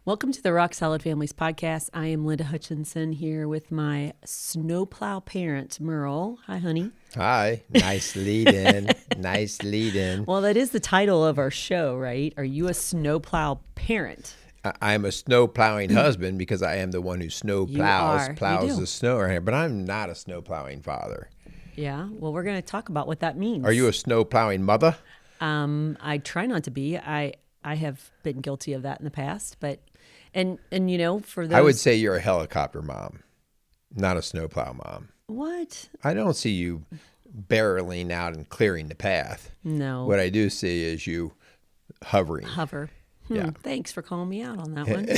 Welcome to the Rock Solid Families Podcast. I am Linda Hutchinson here with my snowplow parent, Merle. Hi, honey. Hi. Nice lead in. Nice lead in. Well, that is the title of our show, right? Are you a snowplow parent? I'm a snow plowing husband because I am the one who snow plows the snow around here, but I'm not a snow plowing father. Yeah. Well, we're going to talk about what that means. Are you a snow plowing mother? I try not to be. I have been guilty of that in the past, but and you know, for those, I would say you're a helicopter mom, not a snowplow mom. What? I don't see you barreling out and clearing the path. No. What I do see is you hovering. Hover. Yeah. Thanks for calling me out on that one.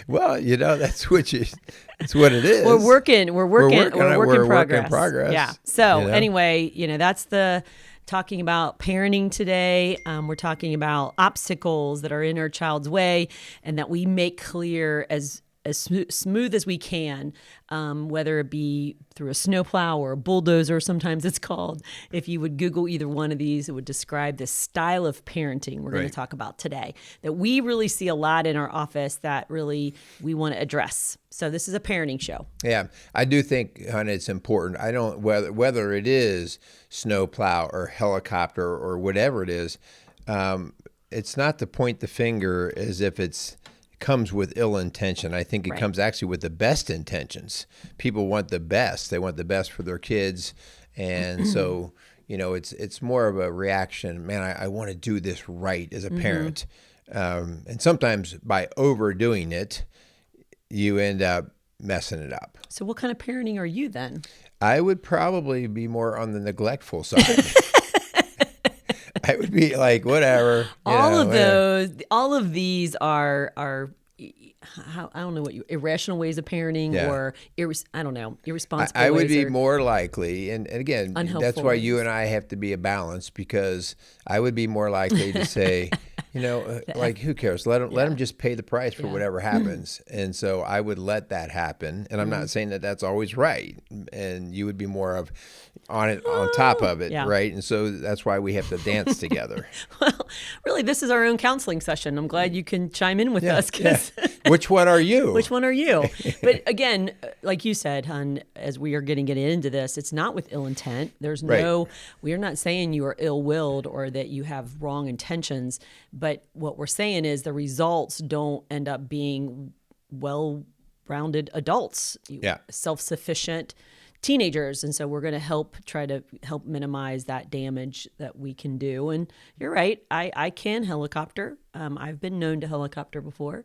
well, you know, it's what it is. We're working in progress. Yeah. So you know? Anyway, that's the talking about parenting today. We're talking about obstacles that are in our child's way and that we make clear as smooth as we can, whether it be through a snowplow or a bulldozer, sometimes it's called. If you would Google either one of these, it would describe the style of parenting we're going to talk about today that we really see a lot in our office that really we want to address. So this is a parenting show. Yeah, I do think, honey, it's important. I don't, whether it is snowplow or helicopter or whatever it is, it's not to point the finger as if it comes with ill intention. I think it comes actually with the best intentions. People want the best. They want the best for their kids. And so, it's more of a reaction. Man, I want to do this right as a parent. And sometimes by overdoing it, you end up messing it up. So what kind of parenting are you then? I would probably be more on the neglectful side. I would be like, whatever. All of these are I don't know irrational ways of parenting or irresponsible. I would be more likely, and again, that's why ways. you and I have to be a balance, because I would be more likely to say, like, who cares? Let them just pay the price for whatever happens. And so I would let that happen. And I'm not saying that that's always right. And you would be more of on top of it, right? And so that's why we have to dance together. Well, really, this is our own counseling session. I'm glad you can chime in with us. Which one are you? Which one are you? But again, like you said, hon, as we are getting into this, it's not with ill intent. There's we are not saying you are ill-willed or that you have wrong intentions. But what we're saying is the results don't end up being well-rounded adults, self-sufficient teenagers. And so we're going to try to help minimize that damage that we can do. And you're right. I can helicopter. I've been known to helicopter before.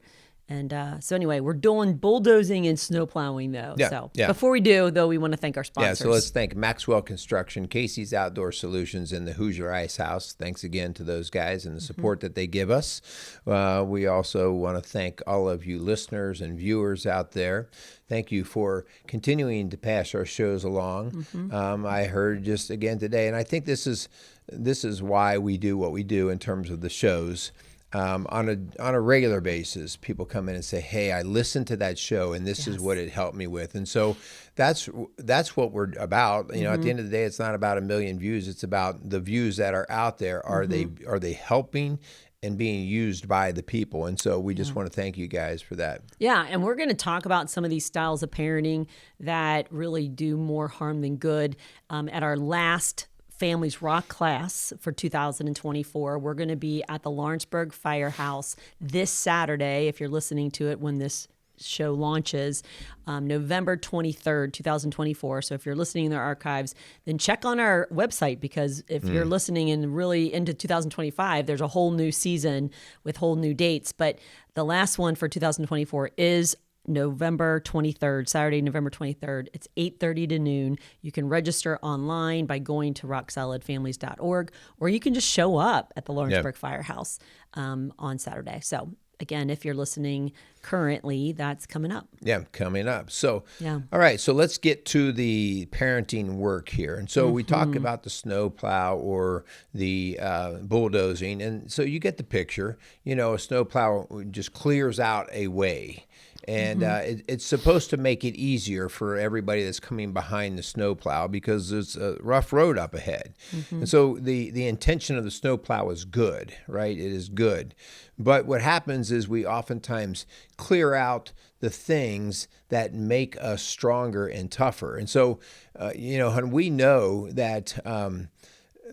And so anyway, we're doing bulldozing and snow plowing, though. Before we do, though, we want to thank our sponsors. Yeah, so let's thank Maxwell Construction, Casey's Outdoor Solutions, and the Hoosier Ice House. Thanks again to those guys and the support that they give us. We also want to thank all of you listeners and viewers out there. Thank you for continuing to pass our shows along. I heard just again today, and I think this is why we do what we do in terms of the shows. On a regular basis, people come in and say, "Hey, I listened to that show, and this is what it helped me with." And so that's what we're about. At the end of the day, it's not about 1 million views. It's about the views that are out there. Are they helping and being used by the people? And so we just want to thank you guys for that. Yeah, and we're going to talk about some of these styles of parenting that really do more harm than good. At our last Families Rock class for 2024. We're going to be at the Lawrenceburg Firehouse this Saturday, if you're listening to it when this show launches, November 23rd, 2024. So if you're listening in the archives, then check on our website, because if you're listening and really into 2025, there's a whole new season with whole new dates. But the last one for 2024 is November 23rd, Saturday, November 23rd. It's 8:30 to noon. You can register online by going to rocksolidfamilies.org, or you can just show up at the Lawrenceburg Firehouse on Saturday. So again, if you're listening currently, that's coming up. Yeah, coming up. So, all right, so let's get to the parenting work here. And so we talk about the snow plow or the bulldozing. And so you get the picture. A snow plow just clears out a way. And it's supposed to make it easier for everybody that's coming behind the snowplow because there's a rough road up ahead. And so the intention of the snowplow is good, right? It is good. But what happens is we oftentimes clear out the things that make us stronger and tougher. And so, and we know that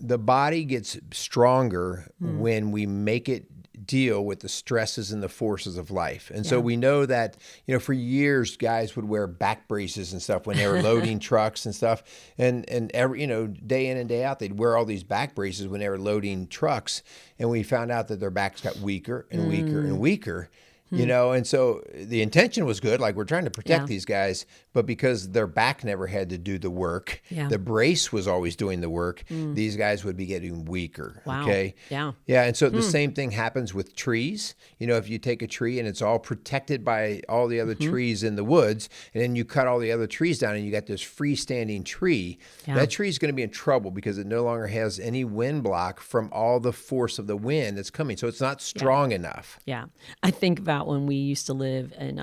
the body gets stronger when we make it deal with the stresses and the forces of life. And so we know that, for years, guys would wear back braces and stuff when they were loading trucks and stuff. And every, day in and day out, they'd wear all these back braces when they were loading trucks. And we found out that their backs got weaker and weaker and weaker. And so the intention was good, like we're trying to protect these guys, but because their back never had to do the work, the brace was always doing the work, these guys would be getting weaker. Wow. Okay. Yeah. Yeah. And so the same thing happens with trees. If you take a tree and it's all protected by all the other trees in the woods, and then you cut all the other trees down and you got this freestanding tree, that tree is going to be in trouble because it no longer has any wind block from all the force of the wind that's coming. So it's not strong enough. Yeah. I think about when we used to live in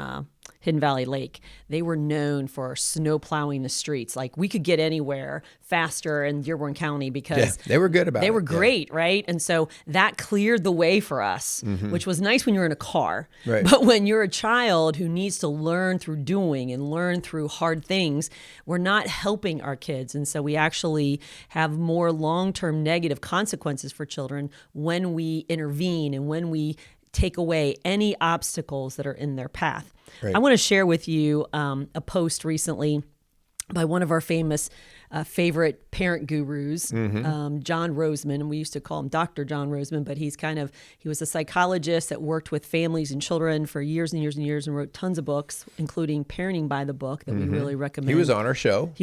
Hidden Valley Lake, they were known for snow plowing the streets. Like we could get anywhere faster in Dearborn County because they were good about it. They were great, right? And so that cleared the way for us, which was nice when you're in a car. Right. But when you're a child who needs to learn through doing and learn through hard things, we're not helping our kids. And so we actually have more long-term negative consequences for children when we intervene and when we take away any obstacles that are in their path. Right. I want to share with you a post recently by one of our famous favorite parent gurus, John Roseman, and we used to call him Dr. John Roseman, but he was a psychologist that worked with families and children for years and years and years and wrote tons of books, including Parenting by the Book that we really recommend. He was on our show.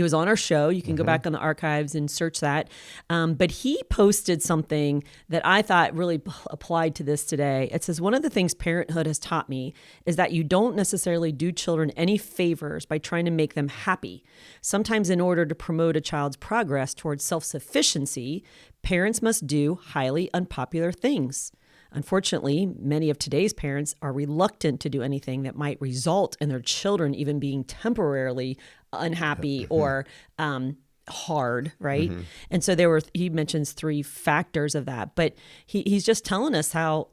You can go back on the archives and search that. But he posted something that I thought really applied to this today. It says, one of the things parenthood has taught me is that you don't necessarily do children any favors by trying to make them happy. Sometimes in order to promote a child's progress towards self-sufficiency, parents must do highly unpopular things. Unfortunately, many of today's parents are reluctant to do anything that might result in their children even being temporarily unhappy or hard, right? And so he mentions 3 factors of that, but he's just telling us how,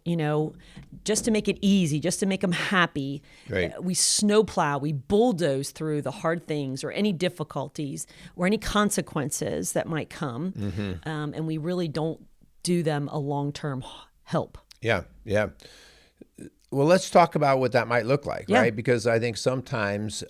just to make it easy, just to make them happy, we snowplow, we bulldoze through the hard things or any difficulties or any consequences that might come, and we really don't do them a long-term help. Yeah. Well, let's talk about what that might look like, right? Because I think sometimes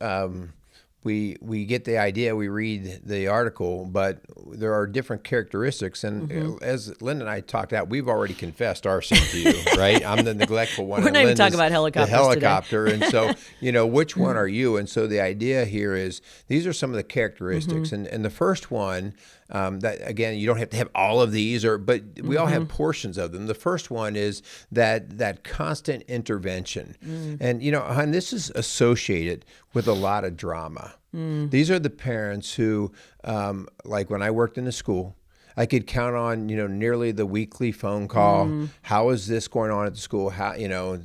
we get the idea, we read the article, but there are different characteristics. And as Linda and I talked out, we've already confessed our sin to you, right? I'm the neglectful one. We're not even talking about helicopters the helicopter. Today. And so, which one are you? And so the idea here is these are some of the characteristics. And the first one, that again, you don't have to have all of these, but we all have portions of them. The first one is that constant intervention. And, and this is associated with a lot of drama. These are the parents who, like when I worked in the school, I could count on, nearly the weekly phone call. How is this going on at the school? How,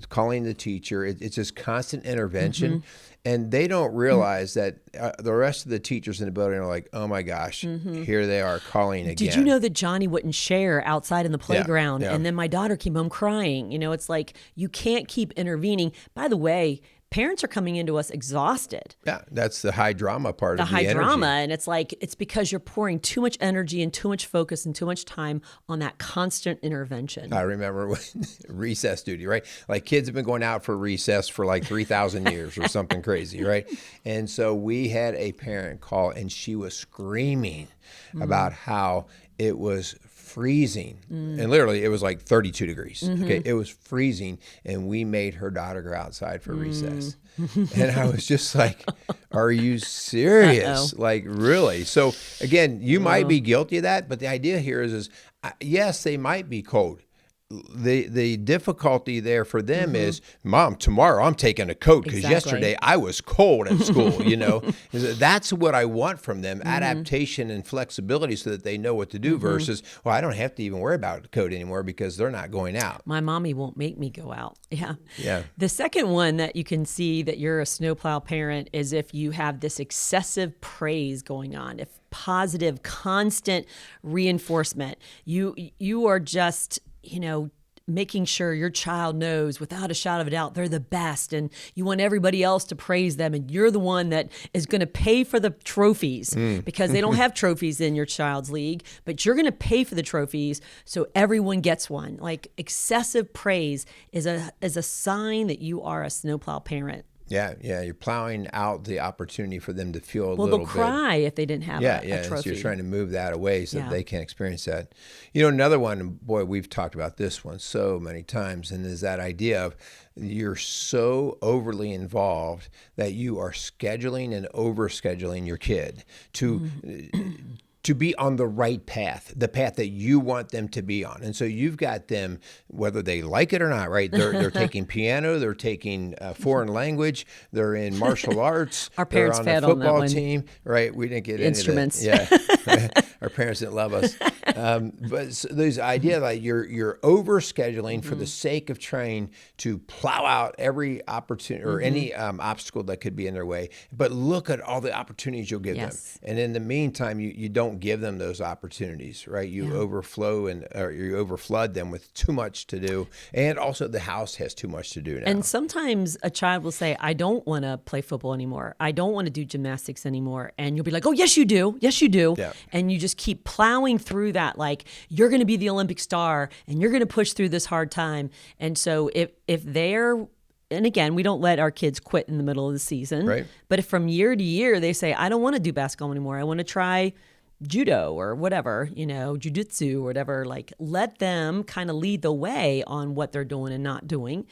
calling the teacher. It's just constant intervention. And they don't realize that the rest of the teachers in the building are like, oh my gosh, here they are calling again. Did you know that Johnny wouldn't share outside in the playground? And then my daughter came home crying. It's like you can't keep intervening. By the way, parents are coming into us exhausted. Yeah, that's the high drama part of the high energy. Drama. And it's like, it's because you're pouring too much energy and too much focus and too much time on that constant intervention. I remember when recess duty, right? Like kids have been going out for recess for like 3,000 years or something crazy, right? And so we had a parent call and she was screaming about how it was freezing. And literally it was like 32 degrees. Okay, it was freezing and we made her daughter go outside for recess. And I was just like, are you serious? Like really? So again, you might be guilty of that, but the idea here is yes, they might be cold. the difficulty there for them is, Mom, tomorrow I'm taking a coat because yesterday I was cold at school. That's what I want from them, adaptation and flexibility, so that they know what to do versus, well, I don't have to even worry about the coat anymore because they're not going out. My mommy won't make me go out. Yeah. The second one that you can see that you're a snowplow parent is if you have this excessive praise going on, if positive, constant reinforcement. You are just, making sure your child knows without a shadow of a doubt they're the best, and you want everybody else to praise them, and you're the one that is going to pay for the trophies because they don't have trophies in your child's league, but you're going to pay for the trophies so everyone gets one. Like, excessive praise is a sign that you are a snowplow parent. Yeah, you're plowing out the opportunity for them to feel a little bit. Well, they'll cry if they didn't have a trophy. So you're trying to move that away so that they can't experience that. Another one, boy, we've talked about this one so many times, and is that idea of you're so overly involved that you are scheduling and over-scheduling your kid to be on the right path, the path that you want them to be on. And so you've got them, whether they like it or not, right? They're taking piano, they're taking foreign language, they're in martial arts, our parents they're on fed a football on that team, right? We didn't get instruments. Into that. Yeah, our parents didn't love us. But so there's idea like you're over scheduling for the sake of trying to plow out every opportunity or any obstacle that could be in their way. But look at all the opportunities you'll give them. And in the meantime, you don't give them those opportunities, right? You overflow or you overflood them with too much to do. And also the house has too much to do now. And sometimes a child will say, I don't want to play football anymore. I don't want to do gymnastics anymore. And you'll be like, oh, yes, you do. Yes, you do. Yeah. And you just keep plowing through that. Like, you're going to be the Olympic star and you're going to push through this hard time. And so if they're, and again, we don't let our kids quit in the middle of the season. Right. But if from year to year they say, I don't want to do basketball anymore, I want to try judo or whatever, jujitsu or whatever, like, let them kind of lead the way on what they're doing and not doing.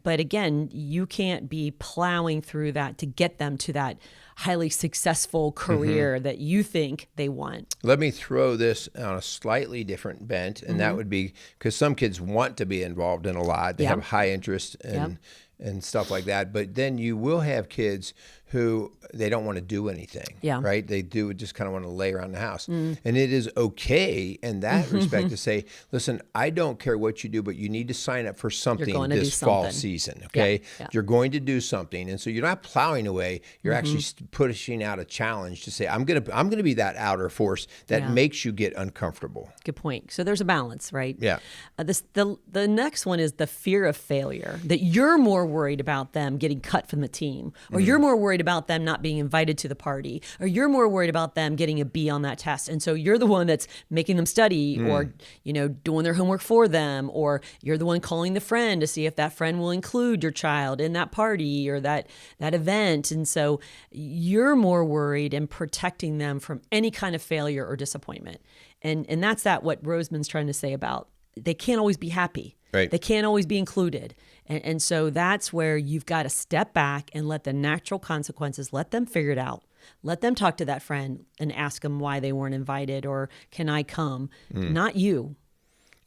But again, you can't be plowing through that to get them to that highly successful career that you think they want. Let me throw this on a slightly different bent, and that would be because some kids want to be involved in a lot. They have high interest and stuff like that. But then you will have kids who they don't want to do anything, right? They do just kind of want to lay around the house. And it is okay in that respect to say, listen, I don't care what you do, but you need to sign up for something this fall season, okay? You're going to do something. And so you're not plowing away. You're actually pushing out a challenge to say, I'm going to be that outer force that makes you get uncomfortable. Good point. So there's a balance, right? Yeah. The next one is the fear of failure, that you're more worried about them getting cut from the team, or you're more worried about them not being invited to the party, or you're more worried about them getting a B on that test. And so you're the one that's making them study or, doing their homework for them, or you're the one calling the friend to see if that friend will include your child in that party or that event. And so you're more worried and protecting them from any kind of failure or disappointment. And that's what Roseman's trying to say about they can't always be happy. Right. They can't always be included. And so that's where you've got to step back and let the natural consequences, let them figure it out. Let them talk to that friend and ask them why they weren't invited or can I come? Not you.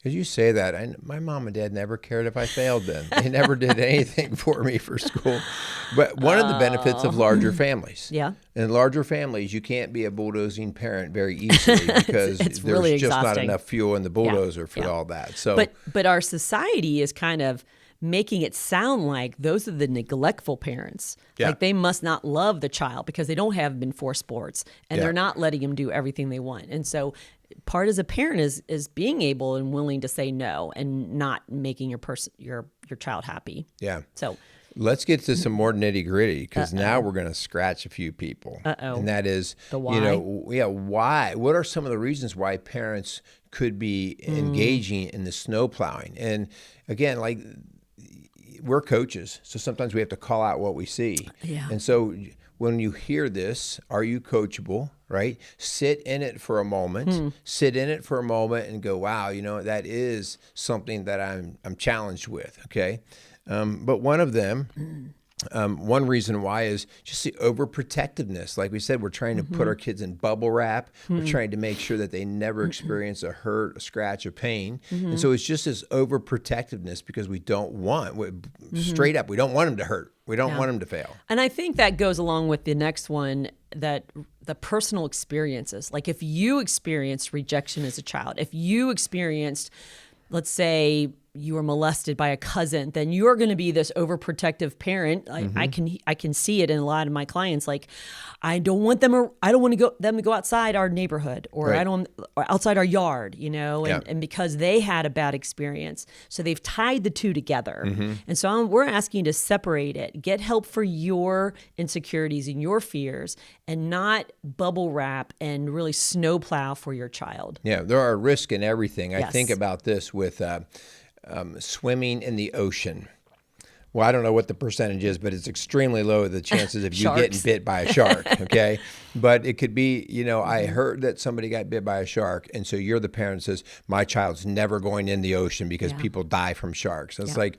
As you say that, my mom and dad never cared if I failed them. They never did anything for me for school. But one of the benefits of larger families. Yeah. In larger families, you can't be a bulldozing parent very easily because it's there's really just not exhausting. enough fuel in the bulldozer for all that. So, But our society is kind of making it sound like those are the neglectful parents. Yeah. Like they must not love the child because they don't have them in 4 sports and they're not letting them do everything they want. And so part as a parent is being able and willing to say no and not making your child happy. Yeah. So let's get to some more nitty gritty because now we're going to scratch a few people. And that is, the why. Why? What are some of the reasons why parents could be engaging in the snow plowing? And again, like we're coaches, so sometimes we have to call out what we see. Yeah. And so when you hear this, are you coachable, right? Sit in it for a moment. Sit in it for a moment and go, wow, that is something that I'm challenged with, okay? But one of them One reason why is just the overprotectiveness. Like we said, we're trying to put our kids in bubble wrap. We're trying to make sure that they never experience a hurt, a scratch, a pain. And so it's just this overprotectiveness because we don't want, straight up, we don't want them to hurt. We don't want them to fail. And I think that goes along with the next one, that the personal experiences. Like if you experienced rejection as a child, if you experienced, let's say, you were molested by a cousin, then you're going to be this overprotective parent. I can see it in a lot of my clients. Like, I don't want them to go outside our neighborhood, or or outside our yard, and because they had a bad experience, so they've tied the two together. And so we're asking you to separate it, get help for your insecurities and your fears, and not bubble wrap and really snowplow for your child. Yeah, there are risks in everything. I Yes. think about this with swimming in the ocean. Well, I don't know what the percentage is, but it's extremely low, the chances of you getting bit by a shark, okay? But it could be, I heard that somebody got bit by a shark, and so you're the parent that says, my child's never going in the ocean because people die from sharks. It's like,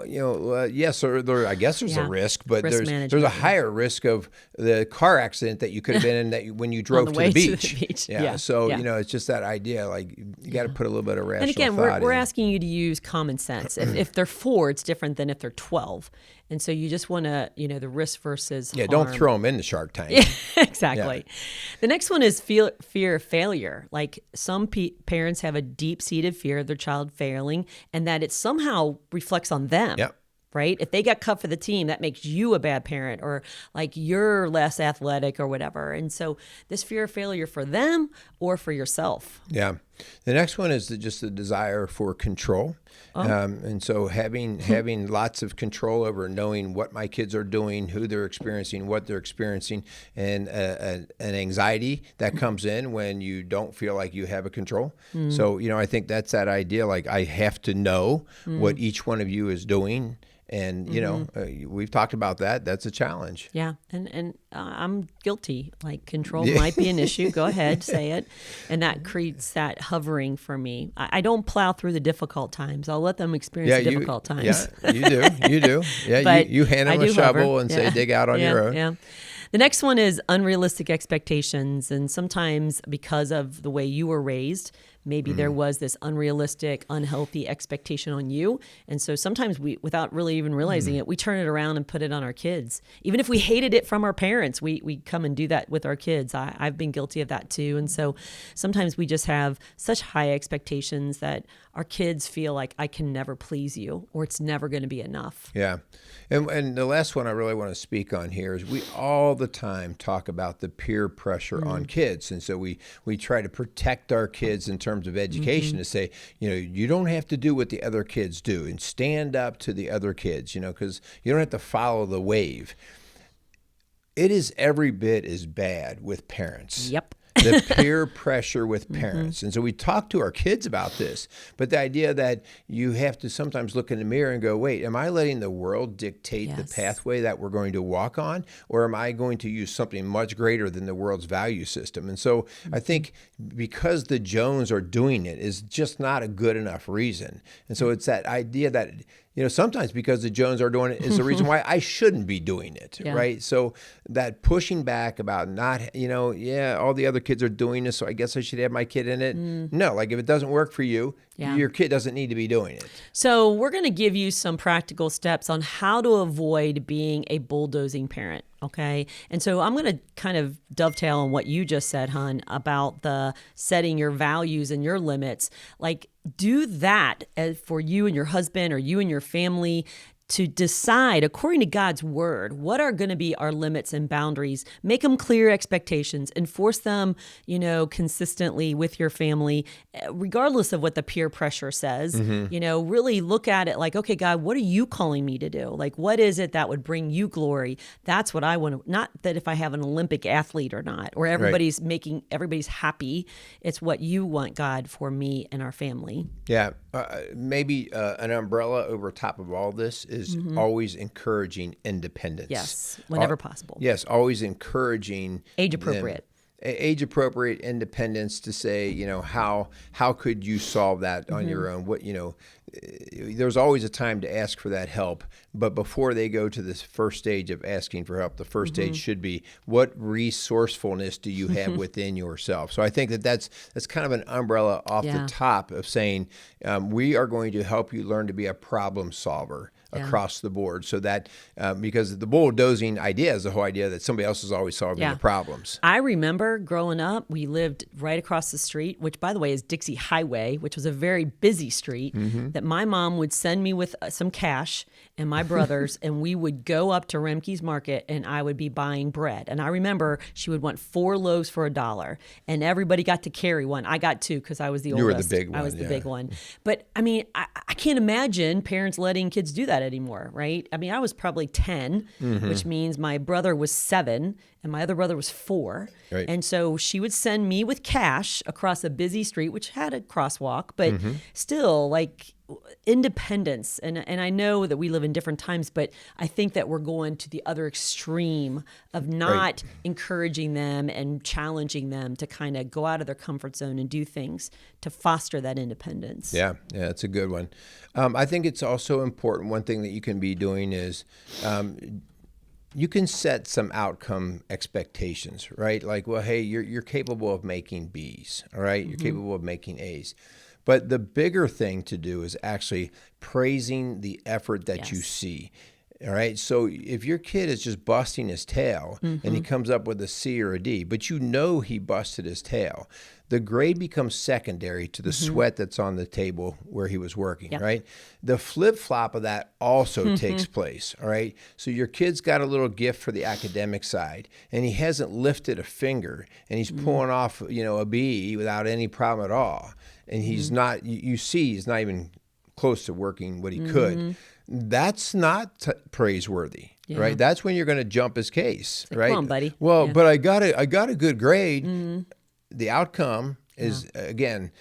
yes, I guess there's a risk, but there's a higher risk of the car accident that you could have been in when you drove to the beach. Yeah. So, it's just that idea, like you got to put a little bit of rational thought in. And again, we're asking you to use common sense. If they're 4, it's different than if they're 12. And so you just want to, the risk versus harm. Don't throw them in the shark tank. Exactly. Yeah. The next one is fear of failure. Like some parents have a deep-seated fear of their child failing, and that it somehow reflects on them. Yep. Right? If they got cut for the team, that makes you a bad parent, or like you're less athletic or whatever. And so this fear of failure for them or for yourself. Yeah. The next one is just the desire for control. And so having lots of control over knowing what my kids are doing, who they're experiencing, what they're experiencing, and an anxiety that comes in when you don't feel like you have a control. So, I think that's that idea. Like I have to know what each one of you is doing. And, we've talked about that. That's a challenge. Yeah. And I'm guilty. Like control might be an issue. Go ahead, say it. And that creates that hovering for me. I don't plow through the difficult times. I'll let them experience the difficult times. Yeah, you do. Yeah, you hand them a shovel and say, dig out on your own. Yeah. The next one is unrealistic expectations. And sometimes because of the way you were raised, maybe there was this unrealistic, unhealthy expectation on you. And so sometimes we, without really even realizing it, we turn it around and put it on our kids. Even if we hated it from our parents, we come and do that with our kids. I've been guilty of that too. And so sometimes we just have such high expectations that our kids feel like I can never please you, or it's never going to be enough. Yeah. And the last one I really want to speak on here is we all the time talk about the peer pressure on kids. And so we try to protect our kids in terms of education to say, you don't have to do what the other kids do and stand up to the other kids, because you don't have to follow the wave. It is every bit as bad with parents. Yep. The peer pressure with parents. And so we talk to our kids about this, but the idea that you have to sometimes look in the mirror and go, wait, am I letting the world dictate the pathway that we're going to walk on? Or am I going to use something much greater than the world's value system? And so I think because the Jones are doing it is just not a good enough reason. And so it's that idea that, sometimes because the Jones are doing it is the reason why I shouldn't be doing it, right? So that pushing back about not, all the other kids are doing this, so I guess I should have my kid in it. No, like if it doesn't work for you, your kid doesn't need to be doing it. So we're going to give you some practical steps on how to avoid being a bulldozing parent. Okay. And so I'm going to kind of dovetail on what you just said, hon, about the setting your values and your limits. Like do that for you and your husband or you and your family to decide, according to God's word, what are going to be our limits and boundaries. Make them clear expectations, enforce them, consistently with your family, regardless of what the peer pressure says. Really look at it like, okay, God, what are you calling me to do? Like, what is it that would bring you glory? That's what I want to, not that if I have an Olympic athlete or not, or everybody's everybody's happy. It's what you want, God, for me and our family. Yeah. Maybe an umbrella over top of all this is always encouraging independence. Yes, whenever possible. Yes, always encouraging age appropriate. age appropriate independence to say, how could you solve that on your own? What, there's always a time to ask for that help, but before they go to this first stage of asking for help, the first stage should be, what resourcefulness do you have within yourself? So I think that's kind of an umbrella off the top of saying, we are going to help you learn to be a problem solver across the board, so that because the bulldozing idea is the whole idea that somebody else is always solving the problems. I remember growing up, we lived right across the street, which by the way is Dixie Highway, which was a very busy street, that my mom would send me with some cash and my brothers, and we would go up to Remke's Market and I would be buying bread. And I remember she would want 4 loaves for $1, and everybody got to carry one. I got 2 because I was the oldest. You were the big one. I was the big one. But I mean, I can't imagine parents letting kids do that anymore, right? I mean, I was probably 10, which means my brother was 7 and my other brother was 4. Right. And so she would send me with cash across a busy street, which had a crosswalk, but still like independence. And I know that we live in different times, but I think that we're going to the other extreme of not encouraging them and challenging them to kind of go out of their comfort zone and do things to foster that independence. Yeah, it's a good one. I think it's also important, one thing that you can be doing is you can set some outcome expectations, right? Like, well, hey, you're capable of making B's, all right? You're capable of making A's. But the bigger thing to do is actually praising the effort that you see. All right. So if your kid is just busting his tail and he comes up with a C or a D, but he busted his tail, the grade becomes secondary to the sweat that's on the table where he was working, right? The flip-flop of that also takes place, all right? So your kid's got a little gift for the academic side, and he hasn't lifted a finger, and he's pulling off, a B without any problem at all. And he's not, you see, he's not even close to working what he could. That's not praiseworthy, right? That's when you're going to jump his case, right? Come on, buddy. Well, but I got a good grade. The outcome is, again,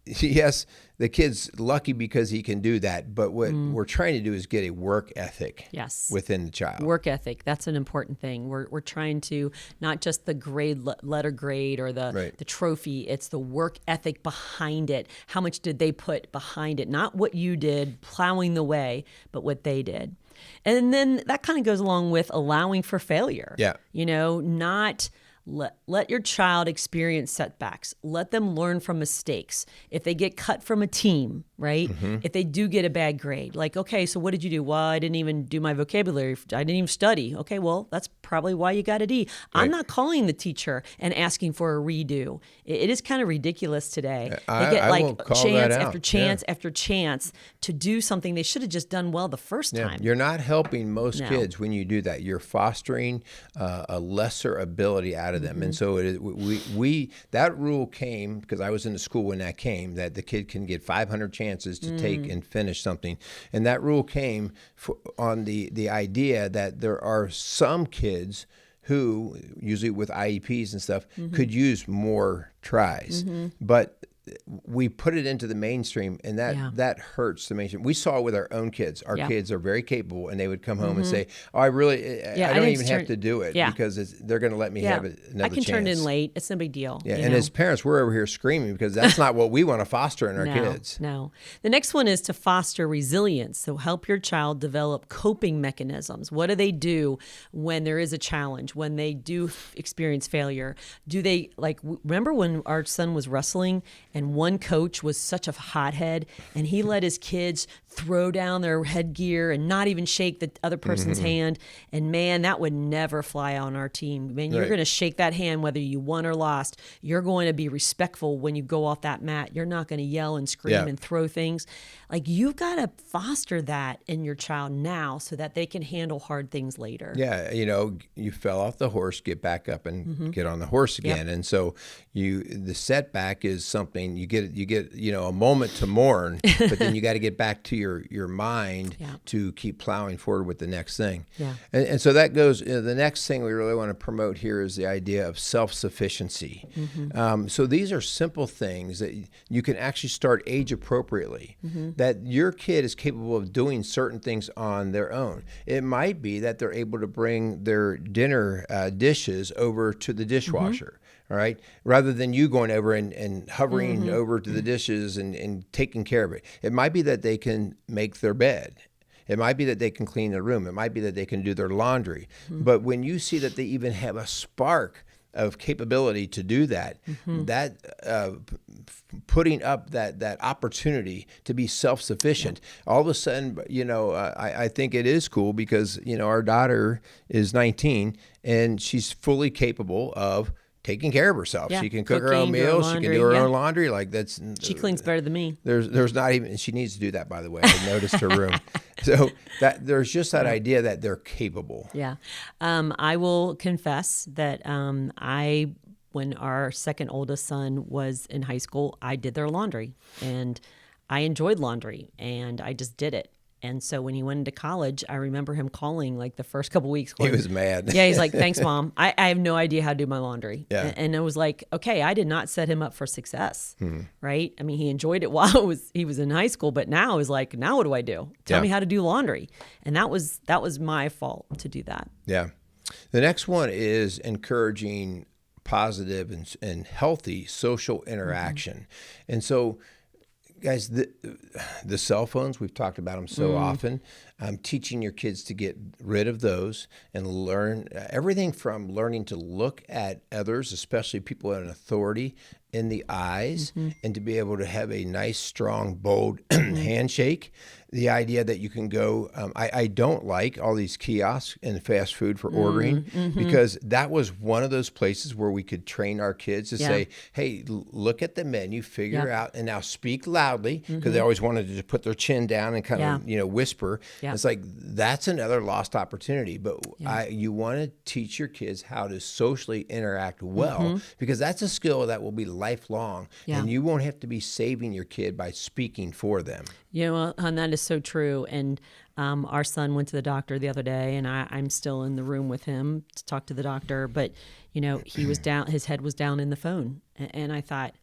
yes, the kid's lucky because he can do that, but what we're trying to do is get a work ethic within the child. Work ethic, that's an important thing. We're trying to, not just the grade, letter grade or the trophy, it's the work ethic behind it. How much did they put behind it? Not what you did plowing the way, but what they did. And then that kind of goes along with allowing for failure. Yeah. Not... Let your child experience setbacks. Let them learn from mistakes. If they get cut from a team, right? If they do get a bad grade, like, okay, so what did you do? Well, I didn't even do my vocabulary. I didn't even study. Okay, well, that's probably why you got a D. I'm not calling the teacher and asking for a redo. It is kind of ridiculous today. They get chance after chance after chance to do something they should have just done well the first time. You're not helping most kids when you do that. You're fostering a lesser ability out of them. And so we that rule came because I was in the school when that came, that the kid can get 500 chances to take and finish something. And that rule came on the idea that there are some kids who, usually with IEPs and stuff, could use more tries. But we put it into the mainstream, and that hurts the mainstream. We saw it with our own kids. Our kids are very capable, and they would come home and say, "Oh, I don't even have to do it because they're going to let me have another chance. I can turn in late. It's no big deal." Yeah, and as parents, we're over here screaming because that's not what we want to foster in our kids. No. The next one is to foster resilience. So help your child develop coping mechanisms. What do they do when there is a challenge, when they do experience failure? Do they, remember when our son was wrestling and one coach was such a hothead and he let his kids throw down their headgear and not even shake the other person's hand? And man, that would never fly on our team. Man, you're going to shake that hand whether you won or lost. You're going to be respectful when you go off that mat. You're not going to yell and scream and throw things. You've got to foster that in your child now so that they can handle hard things later. Yeah, you fell off the horse, get back up and get on the horse again. And so the setback is something saying, you get a moment to mourn, but then you got to get back to your mind to keep plowing forward with the next thing. Yeah. And so that goes, the next thing we really want to promote here is the idea of self-sufficiency. So these are simple things that you can actually start age appropriately, that your kid is capable of doing certain things on their own. It might be that they're able to bring their dinner dishes over to the dishwasher. All right, rather than you going over and hovering over to the dishes and taking care of it. It might be that they can make their bed. It might be that they can clean their room. It might be that they can do their laundry. But when you see that they even have a spark of capability to do that, that putting up that opportunity to be self-sufficient, all of a sudden, I think it is cool because, our daughter is 19 and she's fully capable of taking care of herself. Yeah. She can cook her Cooking, own meals. She can do her own laundry. She cleans better than me. There's not even, she needs to do that, by the way. I noticed her room. So that there's just that idea that they're capable. Yeah. I will confess that when our second oldest son was in high school, I did their laundry, and I enjoyed laundry, and I just did it. And so when he went into college, I remember him calling like the first couple weeks. Going, he was mad. Yeah, he's like, "Thanks, Mom. I have no idea how to do my laundry." Yeah. And it was like, okay, I did not set him up for success, right? I mean, he enjoyed it while he was in high school, but now is like, now what do I do? Tell me how to do laundry. And that was my fault to do that. Yeah. The next one is encouraging positive and healthy social interaction. And so, guys, the cell phones, we've talked about them so often. Teaching your kids to get rid of those and learn everything from learning to look at others, especially people in authority, in the eyes, and to be able to have a nice, strong, bold handshake. The idea that you can go, I don't like all these kiosks and fast food for ordering, because that was one of those places where we could train our kids to say, hey, look at the menu, figure out, and now speak loudly, because they always wanted to put their chin down and kind of, whisper. It's like, that's another lost opportunity. But you want to teach your kids how to socially interact well, because that's a skill that will be lifelong, and you won't have to be saving your kid by speaking for them. And that is so true. And our son went to the doctor the other day, and I'm still in the room with him to talk to the doctor. But, he was down, his head was down in the phone. And I thought,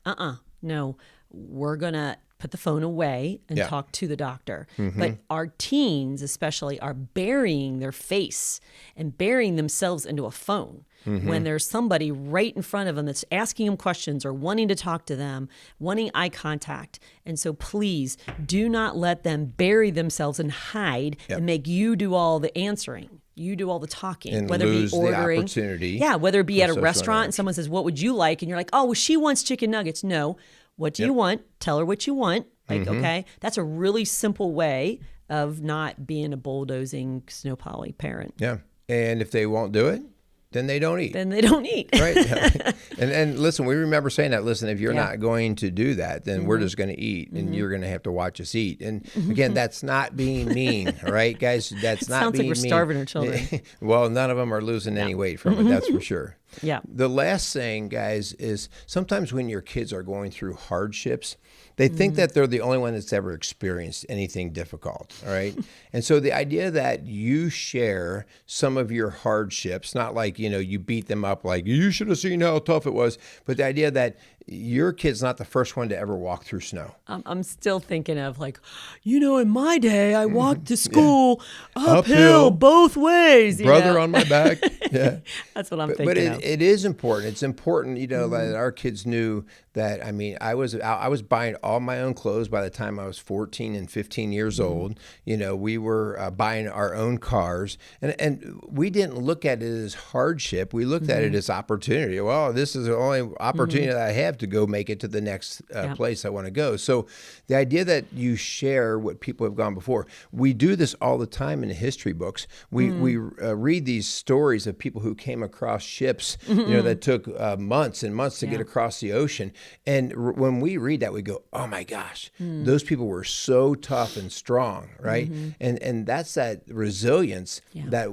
no, we're going to put the phone away and talk to the doctor. But our teens especially are burying their face and burying themselves into a phone. When there's somebody right in front of them that's asking them questions or wanting to talk to them, wanting eye contact. And so please do not let them bury themselves and hide and make you do all the answering. You do all the talking, and whether lose it be ordering. The opportunity. Yeah, whether it be at a restaurant and someone says, "What would you like?" And you're like, "Oh, well, she wants chicken nuggets." No. What do you want? Tell her what you want. Like, okay, that's a really simple way of not being a bulldozing snow plowing parent. Yeah. And if they won't do it, then they don't eat. Right. And listen, we remember saying that, listen, if you're not going to do that, then we're just going to eat, and you're going to have to watch us eat. And again, that's not being mean, right, guys? That's not being mean. Sounds like we're starving our children. Well, none of them are losing any weight from it, that's for sure. Yeah. The last thing, guys, is sometimes when your kids are going through hardships, they think that they're the only one that's ever experienced anything difficult, all right? And so the idea that you share some of your hardships, not like, you beat them up like, you should have seen how tough it was, but the idea that your kid's not the first one to ever walk through snow. I'm still thinking of like, in my day, I walked to school uphill both ways. Brother on my back. Yeah. That's what I'm thinking but of. It is important. It's important, that our kids knew that, I was buying all my own clothes by the time I was 14 and 15 years old. We were buying our own cars, and we didn't look at it as hardship. We looked at it as opportunity. Well, this is the only opportunity that I have to go make it to the next place I want to go. So the idea that you share what people have gone before, we do this all the time in history books. We read these stories of people who came across ships, that took months and months to get across the ocean. when we read that, we go, oh my gosh, those people were so tough and strong, right? And that's that resilience that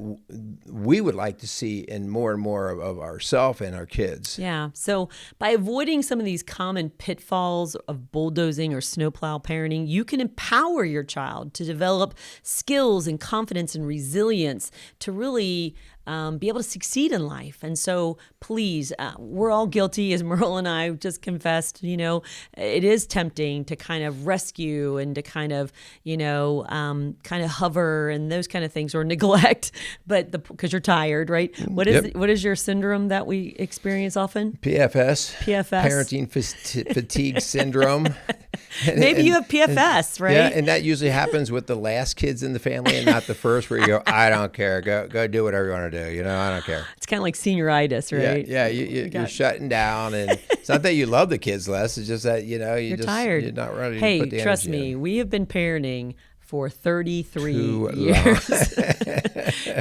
we would like to see in more and more of ourselves and our kids. Yeah. So by avoiding some of these common pitfalls of bulldozing or snowplow parenting, you can empower your child to develop skills and confidence and resilience to really be able to succeed in life. And so please, we're all guilty, as Merle and I just confessed, it is tempting to kind of rescue and to kind of, kind of hover and those kind of things, or neglect, but because you're tired, right? What is your syndrome that we experience often? PFS. Parenting fatigue syndrome. Maybe you have PFS, right? Yeah, and that usually happens with the last kids in the family and not the first, where you go, I don't care. Go do whatever you want to do. I don't care. It's kind of like senioritis, right? Yeah, you're shutting down. And it's not that you love the kids less. It's just that, you're tired. You're not ready to put the Hey, trust energy me, in. we have been parenting for 33 years.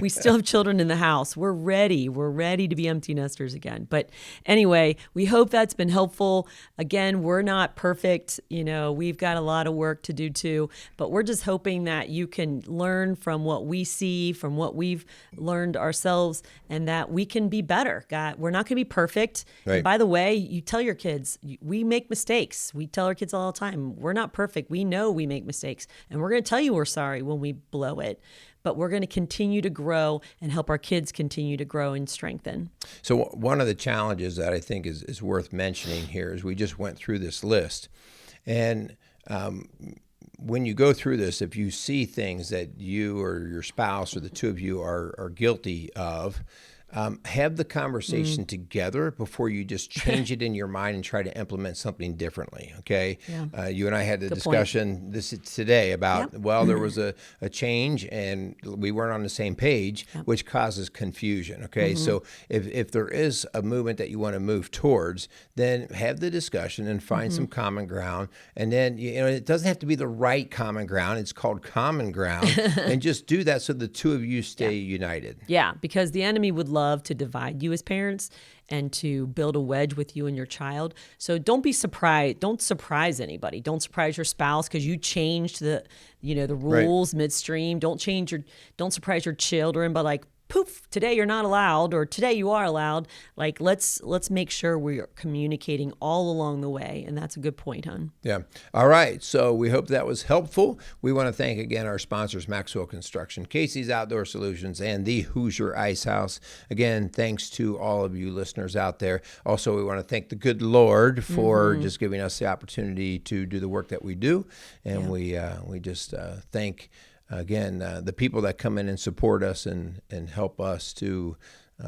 We still have children in the house. We're ready. We're ready to be empty nesters again. But anyway, we hope that's been helpful. Again, we're not perfect. We've got a lot of work to do too, but we're just hoping that you can learn from what we see, from what we've learned ourselves, and that we can be better. God, we're not going to be perfect. Right. And by the way, you tell your kids, we make mistakes. We tell our kids all the time, we're not perfect. We know we make mistakes, and we're going to tell you we're sorry when we blow it, but we're going to continue to grow and help our kids continue to grow and strengthen. So one of the challenges that I think is worth mentioning here is we just went through this list, and when you go through this, if you see things that you or your spouse or the two of you are guilty of, have the conversation together before you just change it in your mind and try to implement something differently. Okay. Yeah. You and I had the Good discussion today about, there was a change and we weren't on the same page, which causes confusion. Okay. So if there is a movement that you want to move towards, then have the discussion and find some common ground. And then, it doesn't have to be the right common ground. It's called common ground. And just do that so the two of you stay united. Yeah. Because the enemy would love to divide you as parents and to build a wedge with you and your child. So don't be surprised. Don't surprise anybody. Don't surprise your spouse because you changed the rules midstream. Don't surprise your children by like, poof, today you're not allowed, or today you are allowed. Like, let's make sure we're communicating all along the way. And that's a good point, hon. Yeah. All right. So we hope that was helpful. We want to thank again our sponsors, Maxwell Construction, Casey's Outdoor Solutions, and the Hoosier Ice House. Again, thanks to all of you listeners out there. Also, we want to thank the good Lord for just giving us the opportunity to do the work that we do. And we just thank again, the people that come in and support us and help us to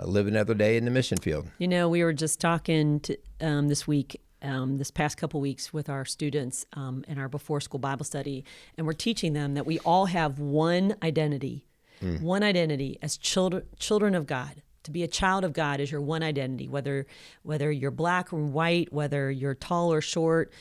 live another day in the mission field. We were just talking this week, this past couple weeks with our students in our before school Bible study, and we're teaching them that we all have one identity as children of God. To be a child of God is your one identity, whether you're black or white, whether you're tall or short.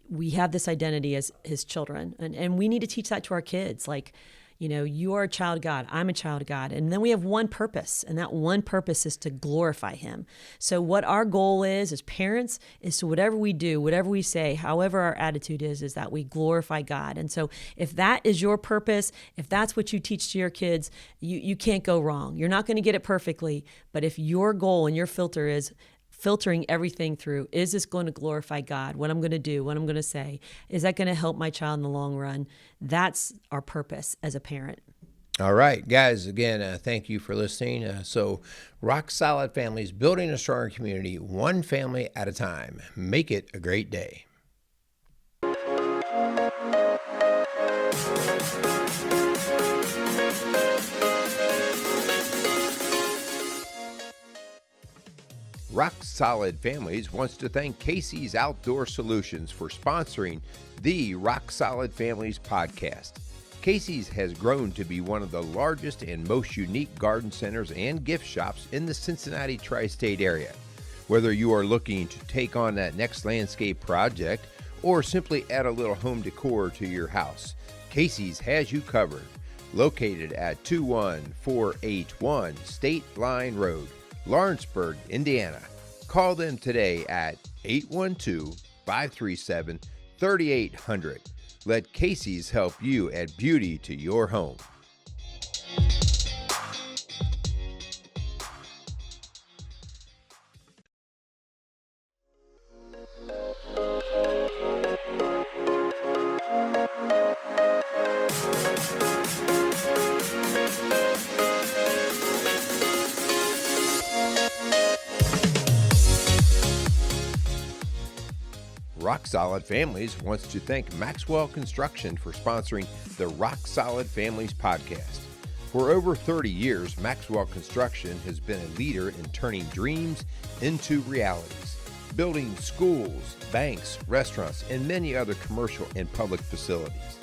We have this identity as his children. And we need to teach that to our kids. Like, you are a child of God. I'm a child of God. And then we have one purpose, and that one purpose is to glorify him. So what our goal is as parents is to whatever we do, whatever we say, however our attitude is that we glorify God. And so if that is your purpose, if that's what you teach to your kids, you can't go wrong. You're not going to get it perfectly, but if your goal and your filter is filtering everything through, is this going to glorify God? What I'm going to do, what I'm going to say, is that going to help my child in the long run? That's our purpose as a parent. All right, guys, again, thank you for listening. So Rock Solid Families, building a stronger community, one family at a time. Make it a great day. Rock Solid Families wants to thank Casey's Outdoor Solutions for sponsoring the Rock Solid Families podcast. Casey's has grown to be one of the largest and most unique garden centers and gift shops in the Cincinnati tri-state area. Whether you are looking to take on that next landscape project or simply add a little home decor to your house, Casey's has you covered. Located at 21481 State Line Road, Lawrenceburg, Indiana. Call them today at 812-537-3800. Let Casey's help you add beauty to your home. Rock Solid Families wants to thank Maxwell Construction for sponsoring the Rock Solid Families podcast. For over 30 years, Maxwell Construction has been a leader in turning dreams into realities, building schools, banks, restaurants, and many other commercial and public facilities.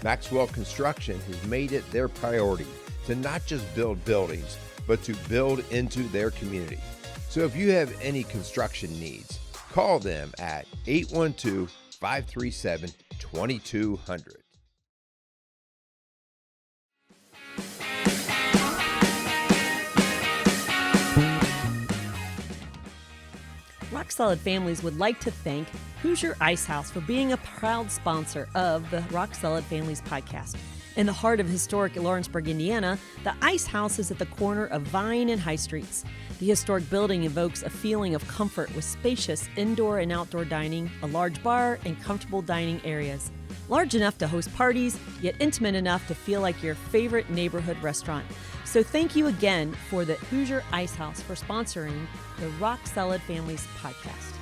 Maxwell Construction has made it their priority to not just build buildings, but to build into their community. So if you have any construction needs, call them at 812-537-2200. Rock Solid Families would like to thank Hoosier Ice House for being a proud sponsor of the Rock Solid Families podcast. In the heart of historic Lawrenceburg, Indiana, the Ice House is at the corner of Vine and High Streets. The historic building evokes a feeling of comfort with spacious indoor and outdoor dining, a large bar, and comfortable dining areas. Large enough to host parties, yet intimate enough to feel like your favorite neighborhood restaurant. So thank you again for the Hoosier Ice House for sponsoring the Rock Solid Families podcast.